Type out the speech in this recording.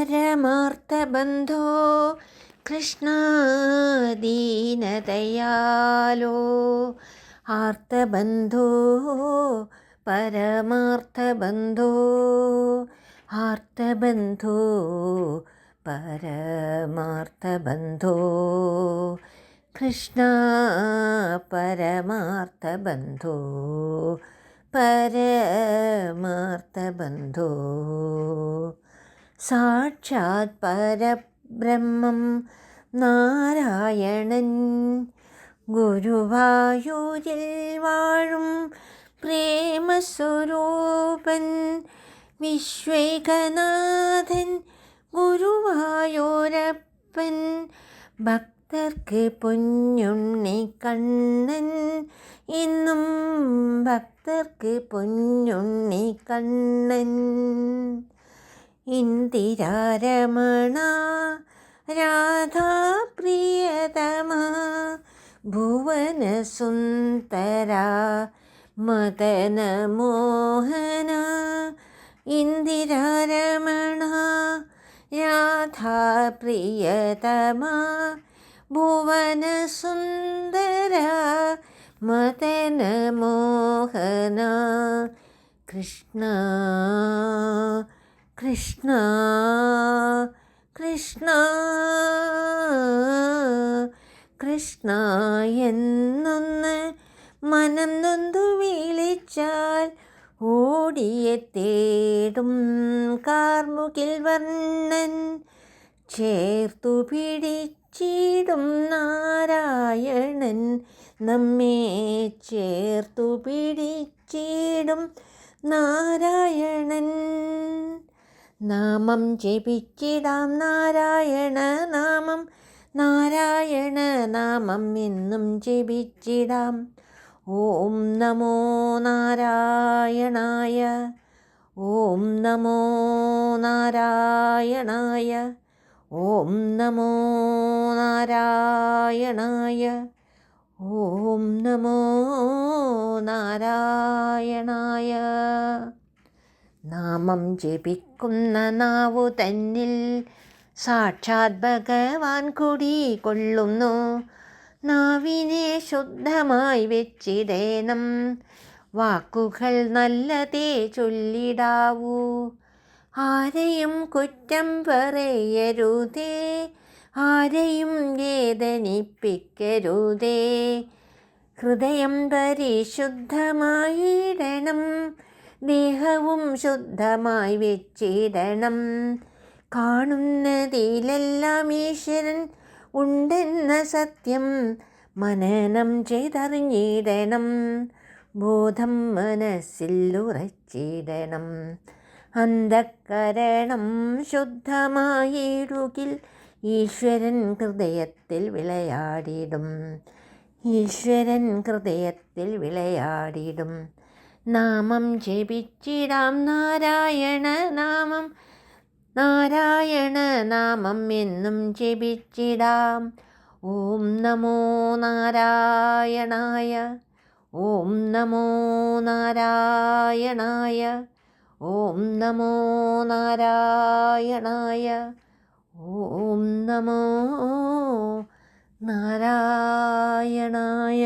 പരമാർത്ഥബന്ധോ കൃഷ്ണ ദീനദയാലോ ആർത്തബന്ധോ പരമാർത്ഥബന്ധോ ആർത്തബന്ധോ പരമാർത്ഥബന്ധോ കൃഷ്ണ പരമാർത്ഥബന്ധോ പരമാർത്ഥബന്ധോ സാക്ഷാത് പരബ്രഹ്മം നാരായണൻ ഗുരുവായൂരിൽ വാഴും പ്രേമസ്വരൂപൻ വിശ്വേകനാഥൻ ഗുരുവായൂരപ്പൻ ഭക്തർക്ക് പൊന്നുണ്ണി കണ്ണൻ ഇന്നും ഭക്തർക്ക് പൊന്നുണ്ണി കണ്ണൻ ഇന്ദിരാരമണ രാധാപ്രിയതമ ഭുവനസുന്ദര മദനമോഹന ഇന്ദിരാരമണ രാധാപ്രിയതമ ഭുവനസുന്ദര മദനമോഹന കൃഷ്ണ കൃഷ്ണ കൃഷ്ണ കൃഷ്ണ എന്നൊന്ന് മനം നൊന്തു വിളിച്ചാൽ ഓടിയെത്തേടും കാർമുകിൽ വർണ്ണൻ ചേർത്തു പിടിച്ചിടും നാരായണൻ നമ്മെ ചേർത്തു പിടിച്ചിടും നാരായണൻ നാമം ജപിച്ചിടാം നാരായണ നാമം നാരായണ നാമം എന്നും ജപിച്ചിടാം ഓം നമോ നാരായണായ ഓം നമോ നാരായണായ ഓം നമോ നാരായണായ ഓം നമോ നാരായണായ നാമം ജപിക്കുന്ന നാവു തന്നിൽ സാക്ഷാത് ഭഗവാൻ കുടികൊള്ളുന്നു നാവിനെ ശുദ്ധമായി വെച്ചിടേണം വാക്കുകൾ നല്ലതേ ചൊല്ലിടാവൂ ആരെയും കുറ്റം പറയരുതേ ആരെയും വേദനിപ്പിക്കരുതേ ഹൃദയം പരിശുദ്ധമായിടണം ദേഹവും ശുദ്ധമായി വെച്ചിടണം കാണുന്നതിലെല്ലാം ഈശ്വരൻ ഉണ്ടെന്ന സത്യം മനനം ചെയ്തറിഞ്ഞിടണം ബോധം മനസ്സിൽ ഉറച്ചിടണം അന്ധക്കരണം ശുദ്ധമായിടുകിൽ ഈശ്വരൻ ഹൃദയത്തിൽ വിളയാടിടും ഈശ്വരൻ ഹൃദയത്തിൽ വിളയാടിടും നാമം ജപിച്ചിടാം നാരായണ നാമം നാരായണ നാമം എന്നും ജപിച്ചിടാം ഓം നമോ നാരായണായ ഓം നമോ നാരായണായ ഓം നമോ നാരായണായ ഓം നമോ നാരായണായ